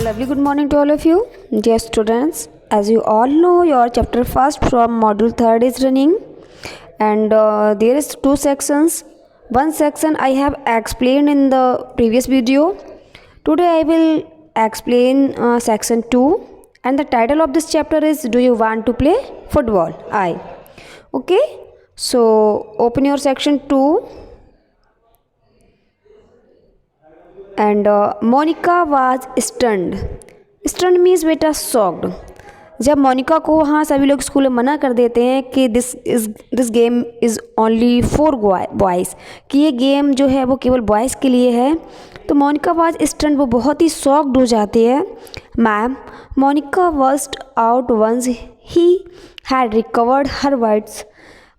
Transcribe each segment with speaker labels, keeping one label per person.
Speaker 1: Lovely good morning to all of you. Dear students, as you all know, your chapter first from module third is running, and there is two sections. One section I have explained in the previous video. Today I will explain section 2, and the title of this chapter is Do you want to play football? Okay, so open your section 2. And Monica was stunned means बेटा shocked. जब Monica को वहाँ सभी लोग school में मना कर देते हैं कि this game is only for boys, कि ये गेम जो है वो केवल बॉयज़ के लिए है, तो मोनिका वाज स्टन्ड, वो बहुत ही शॉक्ड हो जाती है. Ma'am, Monica worst out once she had recovered her words,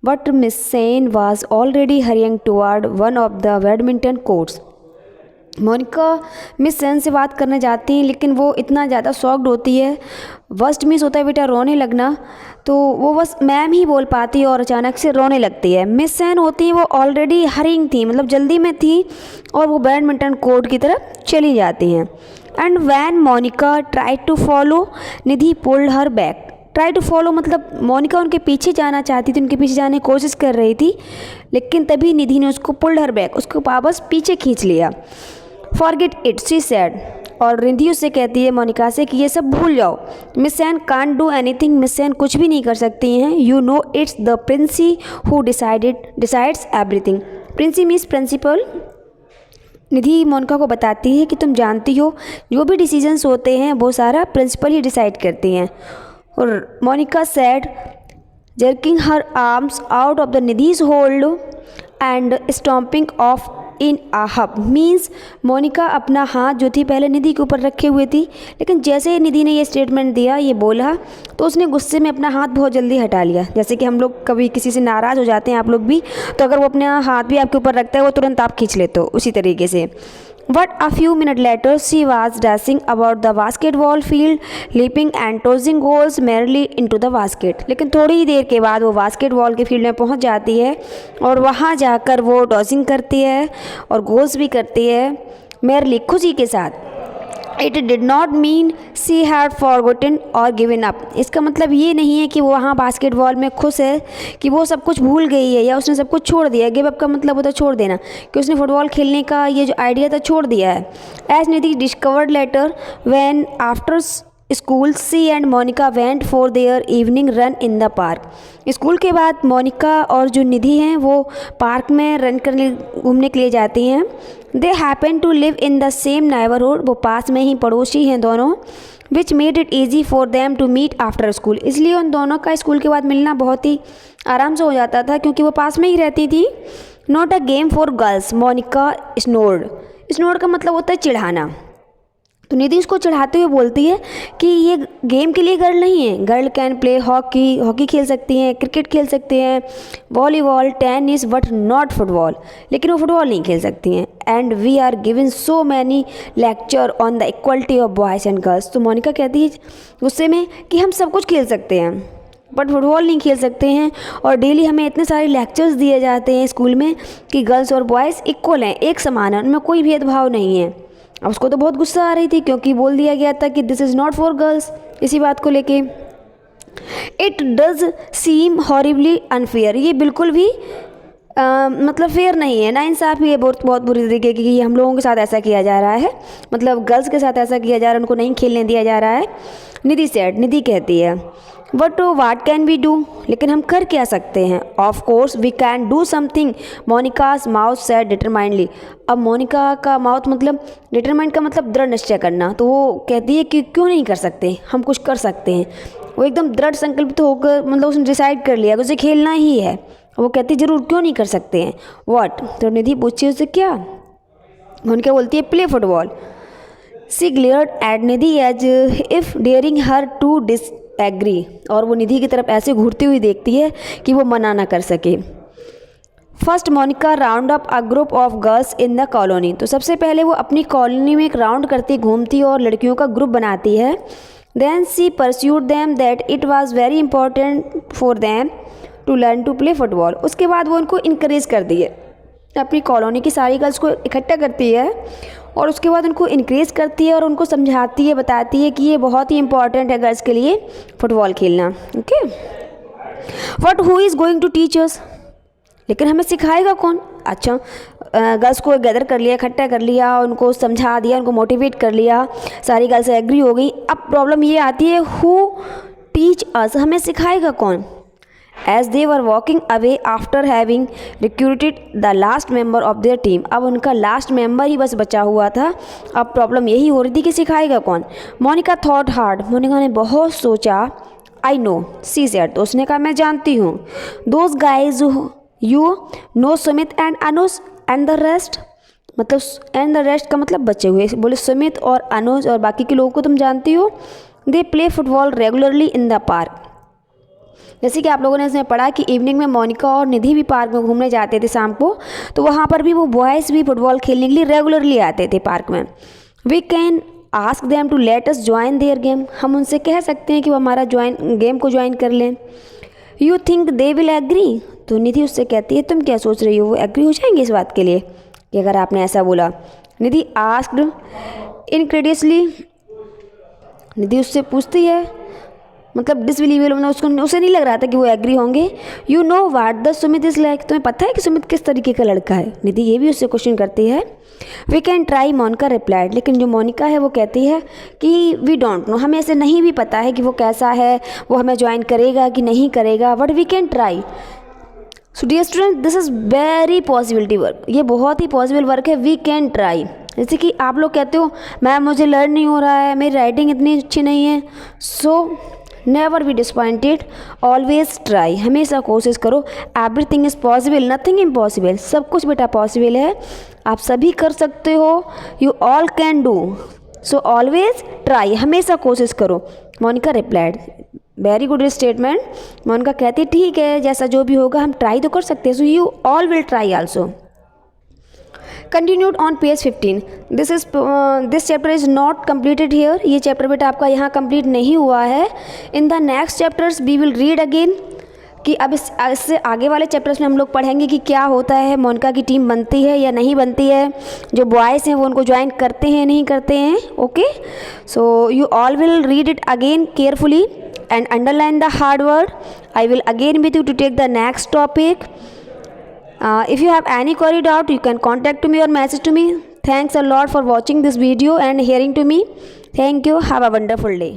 Speaker 1: but miss Sen was already hurrying toward one of the badminton courts. Monica miss Sen से बात करने जाती हैं, लेकिन वो इतना ज़्यादा शॉक्ड होती है. वर्स्ट मिस होता है बेटा रोने लगना, तो वो बस मैम ही बोल पाती है और अचानक से रोने लगती है. मिस सेन होती हैं वो ऑलरेडी हरिंग थी, मतलब जल्दी में थी, और वो बैडमिंटन कोर्ट की तरफ चली जाती हैं. And when Monica try to follow, Nidhi pulled her back. Try to follow मतलब मोनिका उनके पीछे जाना चाहती थी, उनके पीछे जाने की कोशिश कर रही थी, लेकिन तभी निधि ने उसको पुल्ड हर बैक, उसको वापस पीछे खींच लिया. फॉरगेट इट शी सेड, और रिंधी उससे कहती है मोनिका से कि ये सब भूल जाओ. Miss Sen can't do anything, Miss Sen कुछ भी नहीं कर सकती हैं. You know it's the princi who decides everything. Princi means principal. Nidhi Monica को बताती है कि तुम जानती हो जो भी डिसीजंस होते हैं वो सारा प्रिंसिपल ही डिसाइड करती हैं. और Monica said jerking her arms out of the Nidhi's hold and stomping off in a huff. Means Monica अपना हाथ जो थी पहले निधि के ऊपर रखे हुए थी, लेकिन जैसे ही निधि ने ये स्टेटमेंट दिया, ये बोला, तो उसने गुस्से में अपना हाथ बहुत जल्दी हटा लिया. जैसे कि हम लोग कभी किसी से नाराज़ हो जाते हैं, आप लोग भी, तो अगर वो अपना हाथ भी आपके ऊपर रखता है वो तुरंत आप खींच लेते हो, उसी तरीके से. But a few minutes later, she was dashing about the basketball field, leaping and tossing goals merrily into the basket. लेकिन थोड़ी ही देर के बाद वो बास्केटबॉल के फील्ड में पहुंच जाती है, और वहां जाकर वो टॉसिंग करती है और गोल्स भी करती है merrily, खुशी के साथ. It did not mean she had forgotten or given up. इसका मतलब ये नहीं है कि वो वहाँ बास्केटबॉल में खुश है, कि वो सब कुछ भूल गई है या उसने सब कुछ छोड़ दिया. गिव अप का मतलब होता है छोड़ देना, कि उसने फुटबॉल खेलने का ये जो आइडिया था छोड़ दिया है. As Nidhi discovered later when after school she and Monica went for their evening run in the park. School के बाद मोनिका और जो निधि हैं वो पार्क में रन करने घूमने के लिए जाती हैं. They happen to live in the same neighbourhood, वो पास में ही पड़ोसी हैं दोनों. Which made it easy for them to meet after school. इसलिए उन दोनों का स्कूल के बाद मिलना बहुत ही आराम से हो जाता था, क्योंकि वो पास में ही रहती थी. Not a game for girls, Monica snored. Snored का मतलब होता है चिढ़ाना. तो निधि उसको चढ़ाते हुए बोलती है कि ये गेम के लिए गर्ल नहीं है. गर्ल कैन प्ले हॉकी खेल सकती हैं, क्रिकेट खेल सकते हैं, volleyball, tennis, but not football. लेकिन वो फुटबॉल नहीं खेल सकती हैं. And we are given so many lecture on the equality of boys and girls. तो मोनिका कहती है गुस्से में कि हम सब कुछ खेल सकते हैं बट फुटबॉल नहीं खेल सकते हैं, और डेली हमें इतने सारे लेक्चर्स दिए जाते हैं स्कूल में कि गर्ल्स और बॉयज़ इक्वल हैं, एक समान है, उनमें कोई भेदभाव नहीं है. अब उसको तो बहुत गुस्सा आ रही थी, क्योंकि बोल दिया गया था कि this is not for girls. इसी बात को लेके it does seem horribly unfair. ये बिल्कुल भी मतलब फेयर नहीं है, नाइंसाफ़ी है बहुत बुरी तरीके की, कि हम लोगों के साथ ऐसा किया जा रहा है, मतलब गर्ल्स के साथ ऐसा किया जा रहा है, उनको नहीं खेलने दिया जा रहा है. निधि कहती है but what can we do, लेकिन हम कर क्या सकते हैं. Of course we can do something, Monica's mouth said determinedly. अब मोनिका का माउथ मतलब डिटरमाइंड का मतलब दृढ़ निश्चय करना, तो वो कहती है कि क्यों नहीं कर सकते, हम कुछ कर सकते हैं. वो एकदम दृढ़ संकल्पित होकर, मतलब उसने डिसाइड कर लिया कि उसे खेलना ही है. वो कहती ज़रूर, क्यों नहीं कर सकते हैं. व्हाट, तो निधि पूछी उससे क्या. मोनिका बोलती है play football. She glared at Nidhi as if daring her to disagree, और वो निधि की तरफ ऐसे घूरती हुई देखती है कि वो मना ना कर सके. First Monica round up a group of girls in the colony. तो सबसे पहले वो अपनी कॉलोनी में एक राउंड करती घूमती और लड़कियों का ग्रुप बनाती है. Then she persuaded them that it was very important for them to learn to play football. उसके बाद वो उनको इनक्रेज कर दिए अपनी कॉलोनी की सारी गर्ल्स को इकट्ठा करती है और उसके बाद उनको इनक्रेज करती है और उनको समझाती है, बताती है कि ये बहुत ही इंपॉर्टेंट है गर्ल्स के लिए फुटबॉल खेलना। Okay, what who is going to teach us, लेकिन हमें सिखाएगा कौन? अच्छा, गर्ल्स को गैदर कर लिया, इकट्ठा कर लिया, उनको समझा दिया, उनको मोटिवेट कर लिया, सारी गर्ल्स एग्री हो गई। अब प्रॉब्लम ये आती है, हु टीच अस, हमें सिखाएगा कौन? As they were walking away after having recruited the last member of their team, अब उनका लास्ट मेंबर ही बस बचा हुआ था। अब प्रॉब्लम यही हो रही थी कि सिखाएगा कौन? मोनिका थॉट हार्ड, मोनिका ने बहुत सोचा। आई नो, सी सेड, तो उसने कहा मैं जानती हूँ। Those guys you know, Sumit and Anuj and the rest, मतलब एंड द रेस्ट का मतलब बचे हुए, बोले सुमित और अनुज और बाकी के लोगों को तुम जानती हो। They play football regularly in the park, जैसे कि आप लोगों ने इसमें पढ़ा कि इवनिंग में मोनिका और निधि भी पार्क में घूमने जाते थे शाम को, तो वहाँ पर भी वो बॉयज़ भी फुटबॉल खेलने के लिए रेगुलरली आते थे पार्क में। We can ask them to let us join their game, हम उनसे कह सकते हैं कि वो हमारा गेम को ज्वाइन कर लें। You think they will agree, तो निधि उससे कहती है तुम क्या सोच रही हो, वो एग्री हो जाएंगे इस बात के लिए कि अगर आपने ऐसा बोला? निधि आस्क्ड इनक्रेडियसली, निधि उससे पूछती है, मतलब डिसबिलीवेबल, मतलब उसे नहीं लग रहा था कि वो एग्री होंगे। You know what the Sumit is like, तुम्हें पता है कि सुमित किस तरीके का लड़का है? निधि ये भी उससे क्वेश्चन करती है। We can try, Monica replied, लेकिन जो मोनिका है वो कहती है कि वी डोंट नो, हमें ऐसे नहीं भी पता है कि वो कैसा है, वो हमें ज्वाइन करेगा कि नहीं करेगा, but we can try. So dear student, this is very possibility work, ये बहुत ही पॉसिबल वर्क है। वी कैन ट्राई, जैसे कि आप लोग कहते हो मैम मुझे लर्न नहीं हो रहा है, मेरी राइटिंग इतनी अच्छी नहीं है। So never be disappointed, always try, हमेशा कोशिश करो। Everything is possible, nothing impossible, सब कुछ बेटा पॉसिबल है, आप सभी कर सकते हो। You all can do, so always try, हमेशा कोशिश करो। Monica replied, very good statement. Monica कहती है ठीक है, जैसा जो भी होगा हम ट्राई तो कर सकते हैं। So you all will try also. Continued on page 15, this chapter is not completed here, ये चैप्टर बेटा आपका यहाँ कंप्लीट नहीं हुआ है। In the next chapters we will read again, कि अब इससे आगे वाले चैप्टर्स में हम लोग पढ़ेंगे कि क्या होता है, मोनिका की टीम बनती है या नहीं बनती है, जो बॉयज़ हैं वो उनको ज्वाइन करते हैं नहीं करते हैं। Okay, so you all will read it again carefully and underline the hard word. I will again with you to take the next topic. If you have any query doubt, you can contact me or message to me. Thanks a lot for watching this video and hearing to me. Thank you. Have a wonderful day.